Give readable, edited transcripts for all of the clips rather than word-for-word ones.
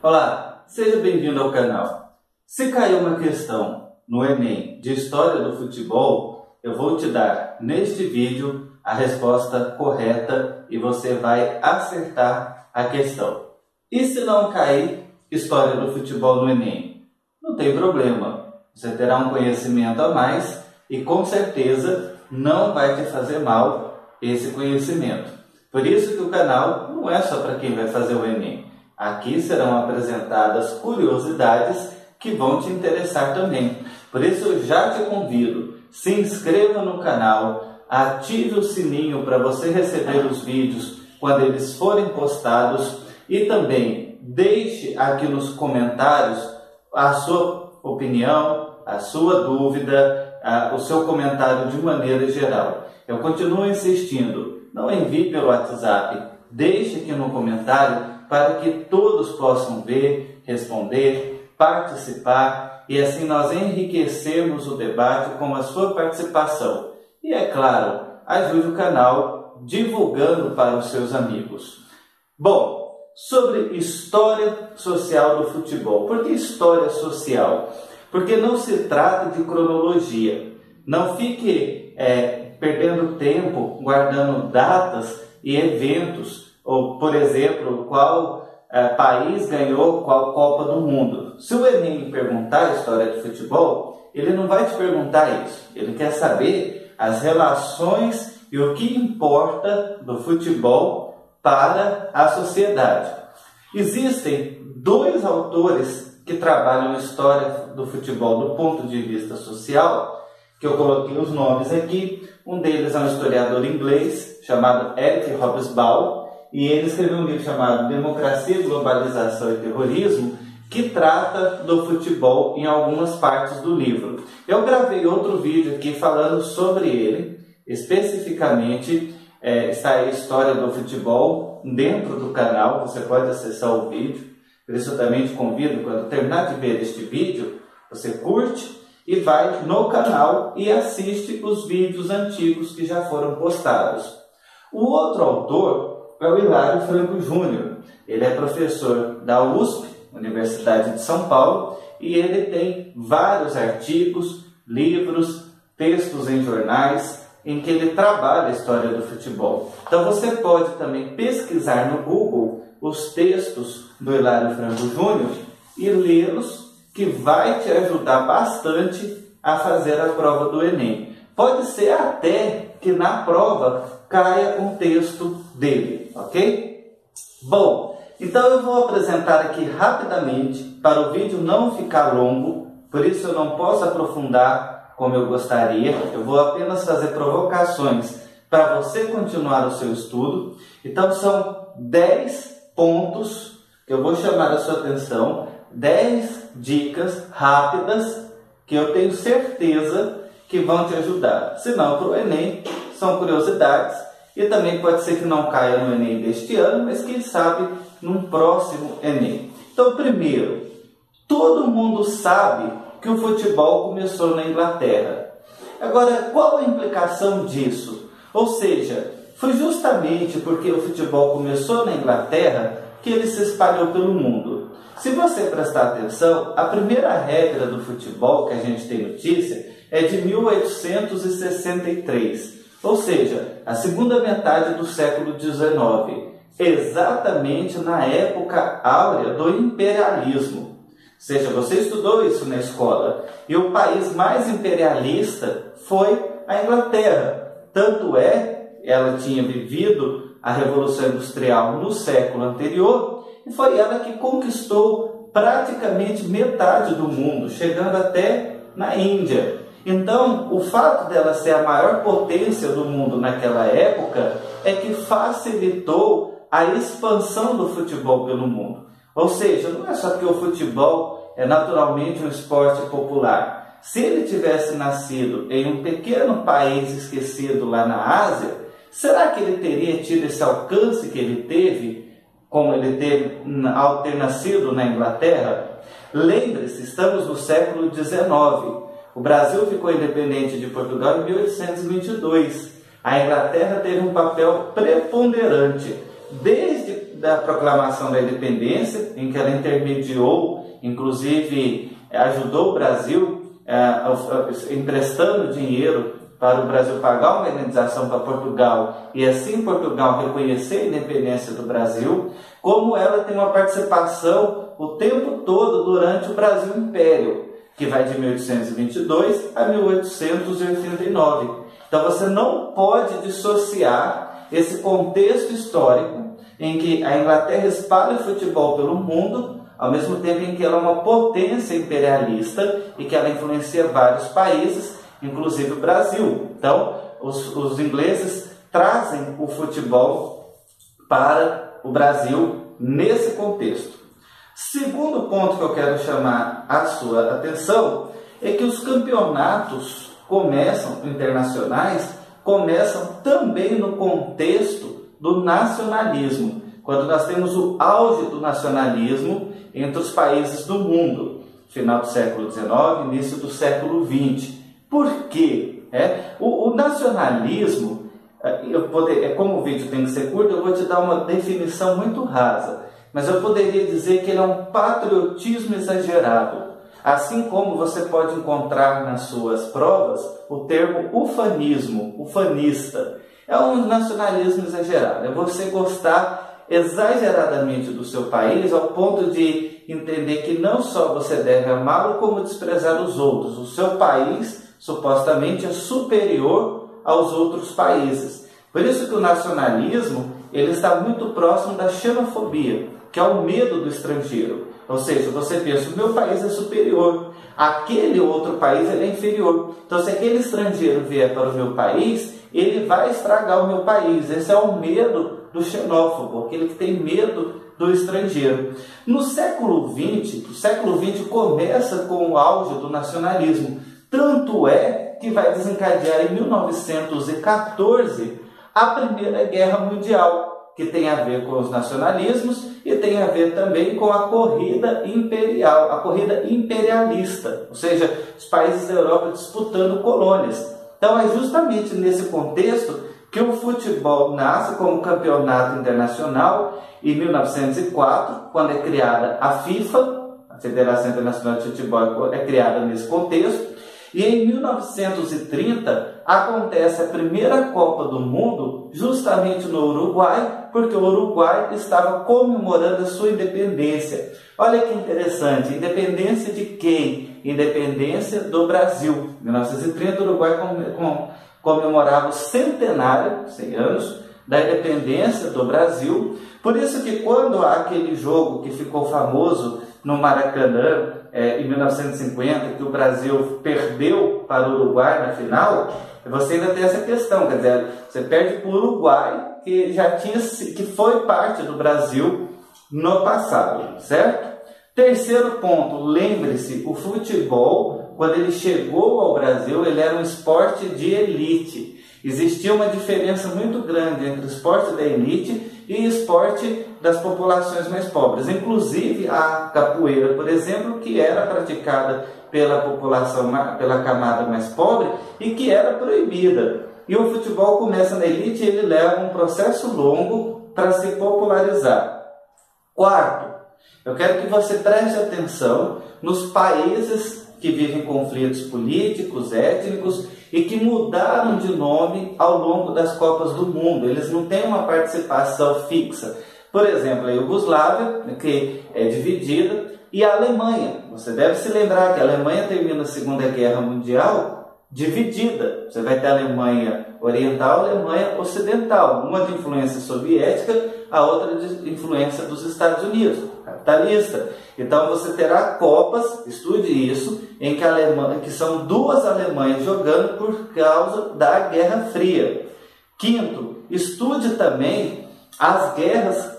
Olá, seja bem-vindo ao canal. Se caiu uma questão no Enem de História do Futebol, eu vou te dar neste vídeo a resposta correta e você vai acertar a questão. E se não cair História do Futebol no Enem? Não tem problema, você terá um conhecimento a mais e com certeza não vai te fazer mal esse conhecimento. Por isso que o canal não é só para quem vai fazer o Enem. Aqui serão apresentadas curiosidades que vão te interessar também. Por isso eu já te convido, se inscreva no canal, ative o sininho para você receber os vídeos quando eles forem postados e também deixe aqui nos comentários a sua opinião, a sua dúvida, o seu comentário de maneira geral. Eu continuo insistindo, não envie pelo WhatsApp, deixe aqui no comentário para que todos possam ver, responder, participar e assim nós enriquecermos o debate com a sua participação. E é claro, ajude o canal divulgando para os seus amigos. Bom, sobre história social do futebol. Por que história social? Porque não se trata de cronologia. Não fique perdendo tempo guardando datas e eventos, ou, por exemplo, qual país ganhou qual Copa do Mundo. Se o Enem perguntar a história de futebol, ele não vai te perguntar isso. Ele quer saber as relações e o que importa do futebol para a sociedade. Existem dois autores que trabalham a história do futebol do ponto de vista social, que eu coloquei os nomes aqui. Um deles é um historiador inglês chamado Eric Hobsbawm, e ele escreveu um livro chamado Democracia, Globalização e Terrorismo, que trata do futebol em algumas partes do livro. Eu gravei outro vídeo aqui falando sobre ele, especificamente, está aí a história do futebol dentro do canal, você pode acessar o vídeo. Por isso eu também te convido, quando terminar de ver este vídeo, você curte e vai no canal e assiste os vídeos antigos que já foram postados. O outro autor é o Hilário Franco Júnior. Ele é professor da USP, Universidade de São Paulo, e ele tem vários artigos, livros, textos em jornais, em que ele trabalha a história do futebol. Então você pode também pesquisar no Google os textos do Hilário Franco Júnior e lê-los, que vai te ajudar bastante a fazer a prova do Enem. Pode ser até que na prova caia um texto dele, ok? Bom, então eu vou apresentar aqui rapidamente, para o vídeo não ficar longo, por isso eu não posso aprofundar como eu gostaria, eu vou apenas fazer provocações para você continuar o seu estudo. Então são 10 pontos que eu vou chamar a sua atenção, 10 dicas rápidas que eu tenho certeza que vão te ajudar. Se não para o Enem, são curiosidades e também pode ser que não caia no Enem deste ano, mas quem sabe num próximo Enem. Então, primeiro, todo mundo sabe que o futebol começou na Inglaterra. Agora, qual a implicação disso? Ou seja, foi justamente porque o futebol começou na Inglaterra que ele se espalhou pelo mundo. Se você prestar atenção, a primeira regra do futebol que a gente tem notícia é de 1863, ou seja, a segunda metade do século XIX, exatamente na época áurea do imperialismo. Ou seja, você estudou isso na escola, e o país mais imperialista foi a Inglaterra. Tanto ela tinha vivido a Revolução Industrial no século anterior, e foi ela que conquistou praticamente metade do mundo, chegando até na Índia. Então, o fato dela ser a maior potência do mundo naquela época é que facilitou a expansão do futebol pelo mundo. Ou seja, não é só que o futebol é naturalmente um esporte popular. Se ele tivesse nascido em um pequeno país esquecido lá na Ásia, será que ele teria tido esse alcance que ele teve, como ele teve ao ter nascido na Inglaterra? Lembre-se, estamos no século XIX. O Brasil ficou independente de Portugal em 1822. A Inglaterra teve um papel preponderante. Desde da proclamação da independência, em que ela intermediou, inclusive ajudou o Brasil, emprestando dinheiro para o Brasil pagar uma indenização para Portugal e assim Portugal reconhecer a independência do Brasil, como ela tem uma participação o tempo todo durante o Brasil Império, que vai de 1822 a 1889. Então você não pode dissociar esse contexto histórico em que a Inglaterra espalha o futebol pelo mundo, ao mesmo tempo em que ela é uma potência imperialista e que ela influencia vários países, inclusive o Brasil. Então, os ingleses trazem o futebol para o Brasil nesse contexto. Segundo ponto que eu quero chamar a sua atenção é que os campeonatos internacionais começam também no contexto do nacionalismo, quando nós temos o auge do nacionalismo entre os países do mundo, final do século XIX, início do século XX. Por quê? O nacionalismo, como o vídeo tem que ser curto, eu vou te dar uma definição muito rasa, mas eu poderia dizer que ele é um patriotismo exagerado. Assim como você pode encontrar nas suas provas o termo ufanismo, ufanista. É um nacionalismo exagerado, é você gostar exageradamente do seu país ao ponto de entender que não só você deve amá-lo, como desprezar os outros. O seu país supostamente é superior aos outros países. Por isso que o nacionalismo ele está muito próximo da xenofobia, que é o medo do estrangeiro. Ou seja, você pensa, o meu país é superior, aquele outro país ele é inferior. Então, se aquele estrangeiro vier para o meu país, ele vai estragar o meu país. Esse é o medo do xenófobo, aquele que tem medo do estrangeiro. No século XX, o século XX começa com o auge do nacionalismo. Tanto é que vai desencadear em 1914 a Primeira Guerra Mundial, que tem a ver com os nacionalismos e tem a ver também com a corrida imperial, a corrida imperialista, ou seja, os países da Europa disputando colônias. Então é justamente nesse contexto que o futebol nasce como campeonato internacional em 1904, quando é criada a FIFA, a Federação Internacional de Futebol é criada nesse contexto, e em 1930 acontece a primeira Copa do Mundo justamente no Uruguai, porque o Uruguai estava comemorando a sua independência. Olha que interessante, independência de quem? Independência do Brasil. Em 1930 o Uruguai comemorava o centenário, 100 anos, da independência do Brasil. Por isso que quando há aquele jogo que ficou famoso no Maracanã, em 1950, que o Brasil perdeu para o Uruguai na final, você ainda tem essa questão, quer dizer, você perde para o Uruguai, que foi parte do Brasil no passado, certo? Terceiro ponto, lembre-se, o futebol, quando ele chegou ao Brasil, ele era um esporte de elite. Existia uma diferença muito grande entre o esporte da elite e esporte das populações mais pobres. Inclusive a capoeira, por exemplo, que era praticada pela população, pela camada mais pobre e que era proibida. E o futebol começa na elite e ele leva um processo longo para se popularizar. Quarto, eu quero que você preste atenção nos países que vivem conflitos políticos, étnicos e que mudaram de nome ao longo das Copas do Mundo. Eles não têm uma participação fixa. Por exemplo, a Iugoslávia, que é dividida, e a Alemanha. Você deve se lembrar que a Alemanha termina a Segunda Guerra Mundial dividida. Você vai ter a Alemanha Oriental e a Alemanha Ocidental. Uma de influência soviética, a outra de influência dos Estados Unidos, capitalista. Então você terá Copas, estude isso, em que são duas Alemanhas jogando por causa da Guerra Fria. Quinto, estude também as guerras,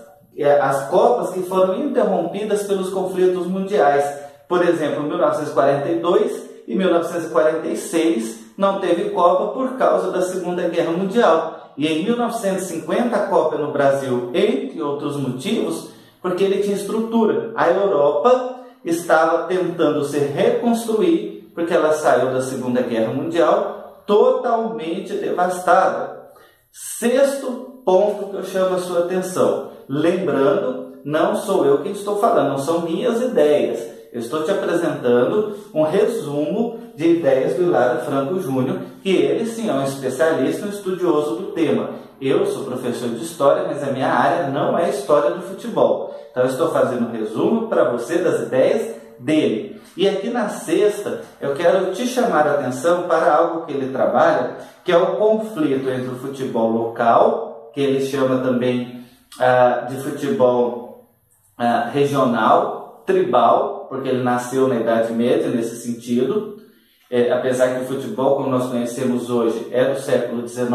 as Copas que foram interrompidas pelos conflitos mundiais. Por exemplo, em 1942 e 1946 não teve Copa por causa da Segunda Guerra Mundial. E em 1950 a Copa no Brasil, entre outros motivos, porque ele tinha estrutura. A Europa estava tentando se reconstruir, porque ela saiu da Segunda Guerra Mundial totalmente devastada. Sexto ponto que eu chamo a sua atenção. lembrando, não sou eu quem estou falando, não são minhas ideias. Eu estou te apresentando um resumo de ideias do Hilário Franco Júnior, que ele sim é um especialista, um estudioso do tema. Eu sou professor de História, mas a minha área não é História do futebol. Então eu estou fazendo um resumo para você das ideias dele. E aqui na sexta, eu quero te chamar a atenção para algo que ele trabalha, que é o conflito entre o futebol local, que ele chama também de futebol regional, tribal, porque ele nasceu na Idade Média nesse sentido, apesar que o futebol, como nós conhecemos hoje, é do século XIX.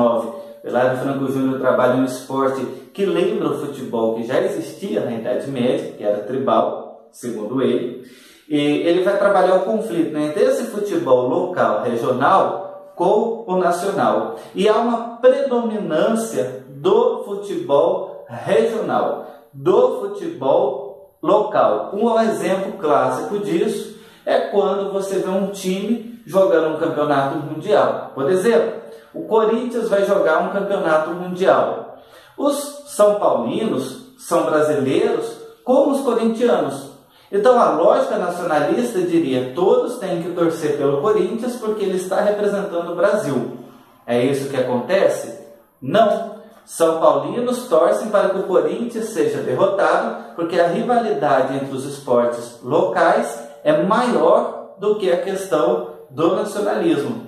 Hilário Franco Júnior trabalha um esporte que lembra o futebol que já existia na Idade Média, que era tribal, segundo ele. E ele vai trabalhar o conflito entre esse futebol local, regional, com o nacional. E há uma predominância do futebol regional, do futebol local. Um exemplo clássico disso é quando você vê um time jogando um campeonato mundial. Por exemplo, o Corinthians vai jogar um campeonato mundial. Os são paulinos são brasileiros como os corintianos. Então a lógica nacionalista diria: todos têm que torcer pelo Corinthians porque ele está representando o Brasil. É isso que acontece? Não. São paulinos torcem para que o Corinthians seja derrotado porque a rivalidade entre os esportes locais é maior do que a questão do nacionalismo.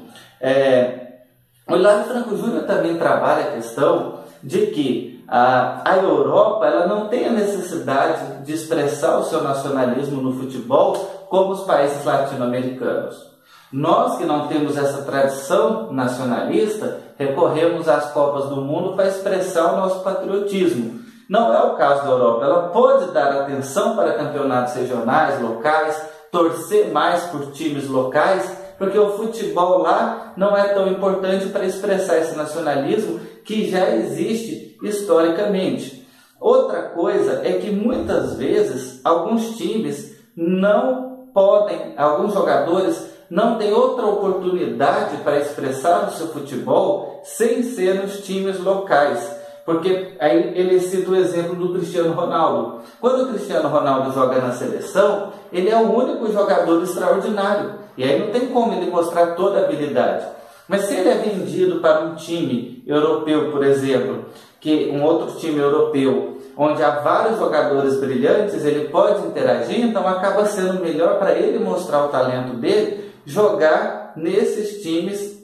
O Hilário Franco Júnior também trabalha a questão de que a Europa ela não tem a necessidade de expressar o seu nacionalismo no futebol como os países latino-americanos. Nós que não temos essa tradição nacionalista, recorremos às Copas do Mundo para expressar o nosso patriotismo. Não é o caso da Europa. Ela pode dar atenção para campeonatos regionais, locais, torcer mais por times locais, porque o futebol lá não é tão importante para expressar esse nacionalismo que já existe historicamente. Outra coisa é que muitas vezes alguns times não podem, alguns jogadores não têm outra oportunidade para expressar o seu futebol sem ser nos times locais. Porque aí ele cita o exemplo do Cristiano Ronaldo. Quando o Cristiano Ronaldo joga na seleção, ele é o único jogador extraordinário. E aí não tem como ele mostrar toda a habilidade. Mas se ele é vendido para um time europeu, por exemplo, que um outro time europeu, onde há vários jogadores brilhantes, ele pode interagir, então acaba sendo melhor para ele mostrar o talento dele, jogar nesses times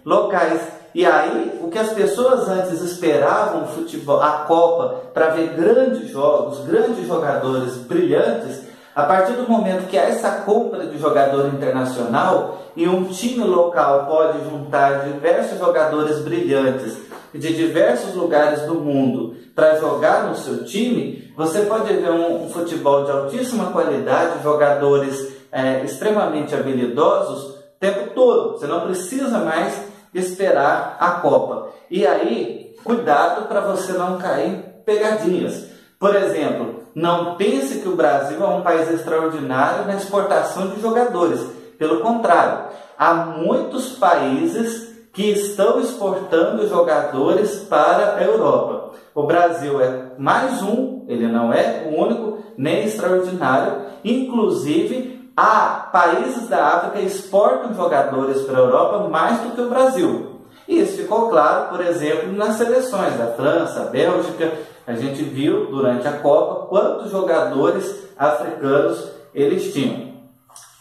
locais. E aí, o que as pessoas antes esperavam o futebol, a Copa, para ver grandes jogos, grandes jogadores brilhantes, a partir do momento que há essa compra de jogador internacional e um time local pode juntar diversos jogadores brilhantes de diversos lugares do mundo para jogar no seu time, você pode ver um futebol de altíssima qualidade, jogadores extremamente habilidosos o tempo todo. Você não precisa mais esperar a Copa. E aí, cuidado para você não cair em pegadinhas. Por exemplo, não pense que o Brasil é um país extraordinário na exportação de jogadores. Pelo contrário, há muitos países que estão exportando jogadores para a Europa. O Brasil é mais um, ele não é o único, nem extraordinário. Inclusive, há países da África que exportam jogadores para a Europa mais do que o Brasil. E isso ficou claro, por exemplo, nas seleções da França, Bélgica. A gente viu durante a Copa quantos jogadores africanos eles tinham.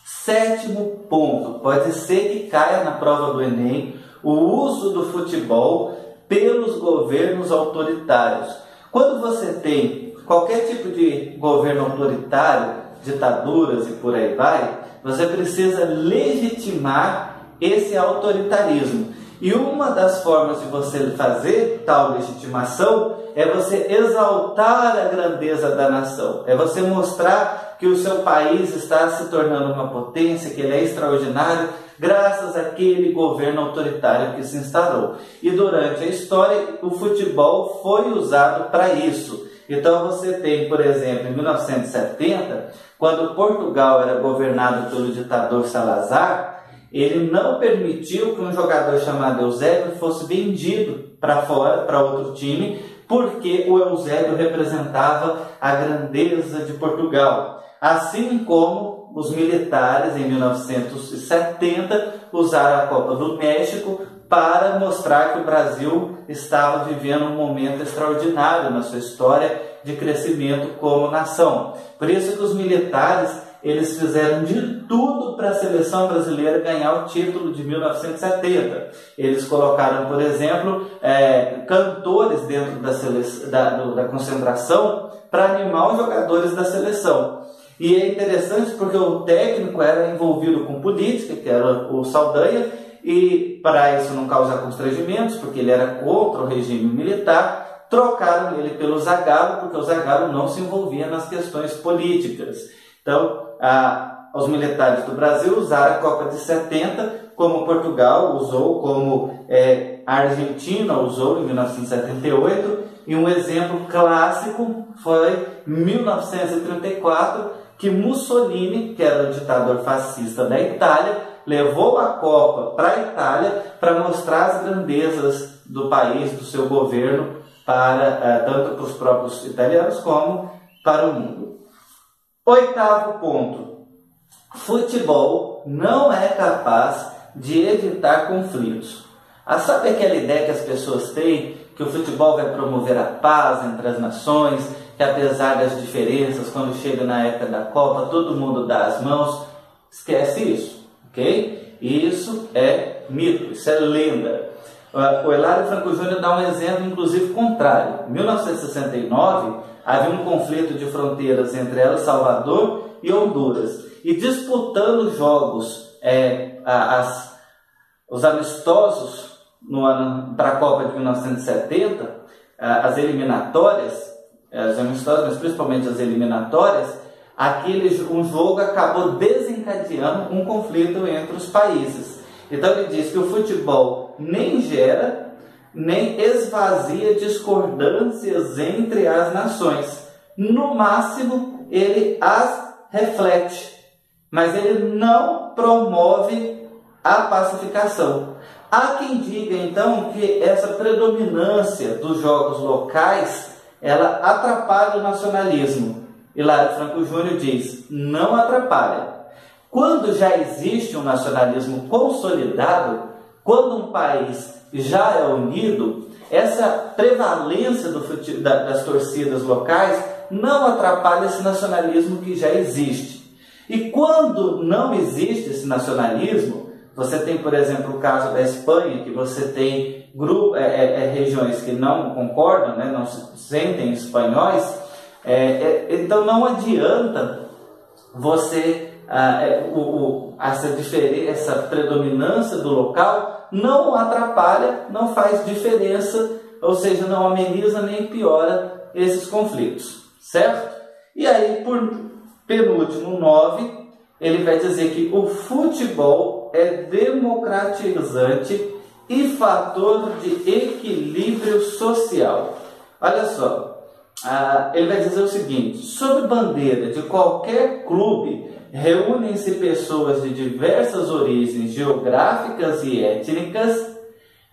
Sétimo ponto, pode ser que caia na prova do Enem, o uso do futebol pelos governos autoritários. Quando você tem qualquer tipo de governo autoritário, ditaduras e por aí vai, você precisa legitimar esse autoritarismo. E uma das formas de você fazer tal legitimação é você exaltar a grandeza da nação. É você mostrar que o seu país está se tornando uma potência, que ele é extraordinário, graças àquele governo autoritário que se instalou. E durante a história, o futebol foi usado para isso. Então você tem, por exemplo, em 1970, quando Portugal era governado pelo ditador Salazar, ele não permitiu que um jogador chamado Eusébio fosse vendido para fora, para outro time, porque o Eusébio representava a grandeza de Portugal, assim como os militares em 1970 usaram a Copa do México para mostrar que o Brasil estava vivendo um momento extraordinário na sua história de crescimento como nação. Por isso que os militares eles fizeram de tudo para a seleção brasileira ganhar o título de 1970. Eles colocaram, por exemplo, cantores dentro da concentração para animar os jogadores da seleção. E é interessante porque o técnico era envolvido com política, que era o Saldanha, e para isso não causar constrangimentos, porque ele era contra o regime militar, trocaram ele pelo Zagallo, porque o Zagallo não se envolvia nas questões políticas. Então, os militares do Brasil usaram a Copa de 70, como Portugal usou, como a Argentina usou em 1978, e um exemplo clássico foi 1934, que Mussolini, que era o ditador fascista da Itália, levou a Copa para a Itália para mostrar as grandezas do país, do seu governo, tanto para os próprios italianos como para o mundo. 8º ponto. Futebol não é capaz de evitar conflitos. Sabe aquela ideia que as pessoas têm que o futebol vai promover a paz entre as nações, que apesar das diferenças, quando chega na época da Copa, todo mundo dá as mãos? Esquece isso, ok? Isso é mito, isso é lenda. O Hilário Franco Júnior dá um exemplo, inclusive, contrário. Em 1969, havia um conflito de fronteiras entre El Salvador e Honduras. E disputando jogos, os amistosos para a Copa de 1970, as eliminatórias, as amistosas, mas principalmente as eliminatórias, um jogo acabou desencadeando um conflito entre os países. Então ele diz que o futebol nem gera, nem esvazia discordâncias entre as nações. No máximo, ele as reflete, mas ele não promove a pacificação. Há quem diga, então, que essa predominância dos jogos locais, ela atrapalha o nacionalismo. Hilário Franco Júnior diz, não atrapalha. Quando já existe um nacionalismo consolidado, quando um país já é unido, essa prevalência das torcidas locais não atrapalha esse nacionalismo que já existe. E quando não existe esse nacionalismo, você tem, por exemplo, o caso da Espanha, que você tem regiões que não concordam, né, não se sentem espanhóis, então não adianta você, essa predominância do local não atrapalha, não faz diferença, ou seja, não ameniza nem piora esses conflitos, certo? E aí, por penúltimo, 9, ele vai dizer que o futebol é democratizante e fator de equilíbrio social. Olha só, ele vai dizer o seguinte: sob bandeira de qualquer clube, reúnem-se pessoas de diversas origens geográficas e étnicas.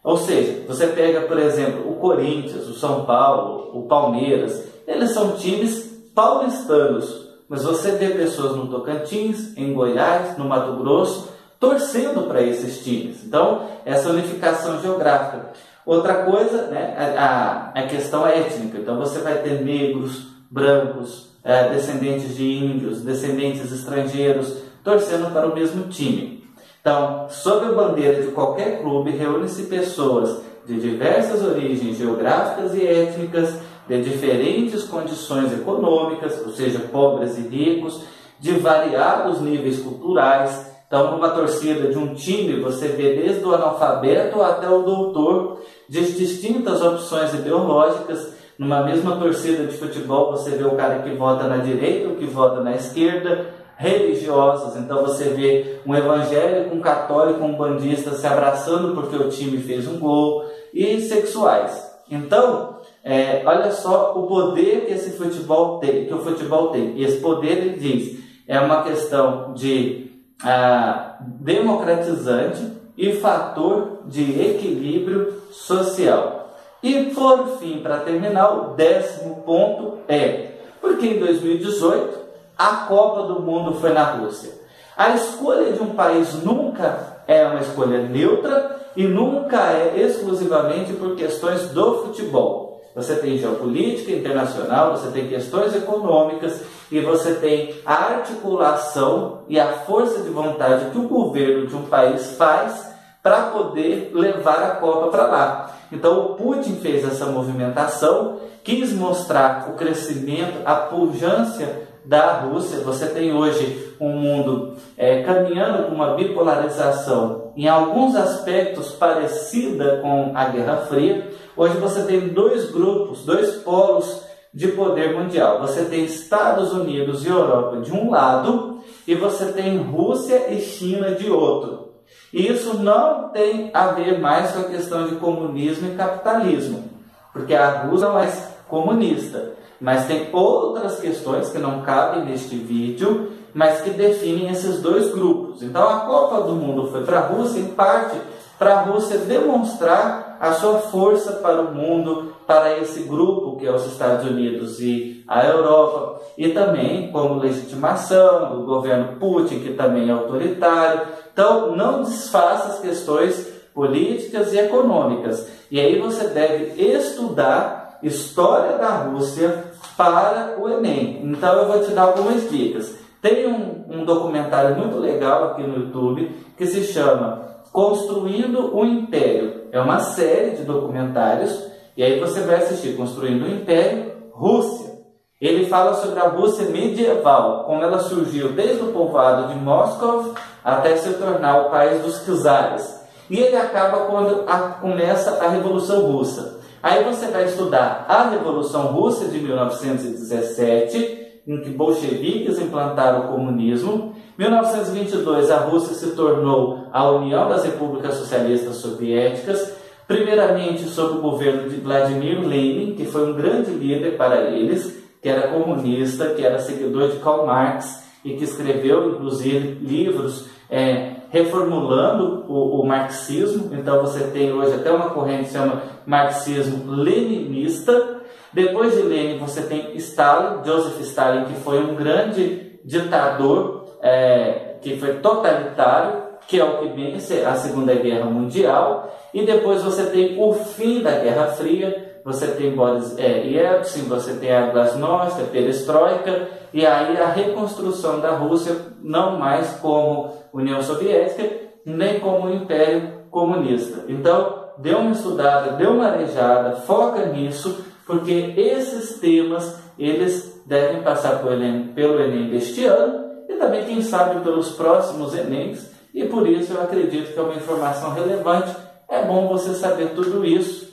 Ou seja, você pega, por exemplo, o Corinthians, o São Paulo, o Palmeiras, eles são times paulistanos, mas você vê pessoas no Tocantins, em Goiás, no Mato Grosso, torcendo para esses times. Então, essa unificação geográfica. Outra coisa, né, a questão étnica. Então, você vai ter negros, brancos, descendentes de índios, descendentes estrangeiros, torcendo para o mesmo time. Então, sob a bandeira de qualquer clube, reúnem-se pessoas de diversas origens geográficas e étnicas, de diferentes condições econômicas, ou seja, pobres e ricos, de variados níveis culturais. Então, numa torcida de um time, você vê desde o analfabeto até o doutor, de distintas opções ideológicas. Numa mesma torcida de futebol, você vê o cara que vota na direita, o que vota na esquerda, religiosos. Então, você vê um evangélico, um católico, um bandista se abraçando porque o time fez um gol, e sexuais. Então, olha só o poder que esse futebol tem, que o futebol tem. E esse poder, ele diz, é uma questão de democratizante e fator de equilíbrio social. E por fim, para terminar, o 10º ponto porque em 2018 a Copa do Mundo foi na Rússia. A escolha de um país nunca é uma escolha neutra e nunca é exclusivamente por questões do futebol. Você tem geopolítica internacional, você tem questões econômicas e você tem a articulação e a força de vontade que o governo de um país faz para poder levar a Copa para lá. Então o Putin fez essa movimentação, quis mostrar o crescimento, a pujança da Rússia. Você tem hoje um mundo caminhando com uma bipolarização em alguns aspectos parecida com a Guerra Fria. Hoje você tem dois grupos, dois polos de poder mundial. Você tem Estados Unidos e Europa de um lado e você tem Rússia e China de outro. E isso não tem a ver mais com a questão de comunismo e capitalismo, porque a Rússia não é comunista, mas tem outras questões que não cabem neste vídeo, mas que definem esses dois grupos. Então a Copa do Mundo foi para a Rússia, em parte, para a Rússia demonstrar a sua força para o mundo, para esse grupo que é os Estados Unidos e a Europa, e também como legitimação do governo Putin, que também é autoritário. Então não desfaça as questões políticas e econômicas. E aí você deve estudar história da Rússia para o Enem. Então eu vou te dar algumas dicas. Tem um documentário muito legal aqui no YouTube que se chama Construindo o Império. É uma série de documentários e aí você vai assistir Construindo o Império, Rússia. Ele fala sobre a Rússia medieval, como ela surgiu desde o povoado de Moscou até se tornar o país dos czares. E ele acaba quando começa a Revolução Russa. Aí você vai estudar a Revolução Russa de 1917, em que bolcheviques implantaram o comunismo. Em 1922, a Rússia se tornou a União das Repúblicas Socialistas Soviéticas, primeiramente sob o governo de Vladimir Lenin, que foi um grande líder para eles, que era comunista, que era seguidor de Karl Marx e que escreveu, inclusive, livros reformulando o marxismo. Então você tem hoje até uma corrente que se chama marxismo-leninista. Depois de Lenin você tem Stalin, Joseph Stalin, que foi um grande ditador, que foi totalitário, que é o que vence a Segunda Guerra Mundial. E depois você tem o fim da Guerra Fria, você tem Boris Yeltsin, você tem a Glasnost, a Perestroika, e aí a reconstrução da Rússia, não mais como União Soviética, nem como Império Comunista. Então, dê uma estudada, dê uma arejada, foca nisso, porque esses temas, eles devem passar pelo Enem deste ano, e também, quem sabe, pelos próximos Enems, e por isso eu acredito que é uma informação relevante. É bom você saber tudo isso,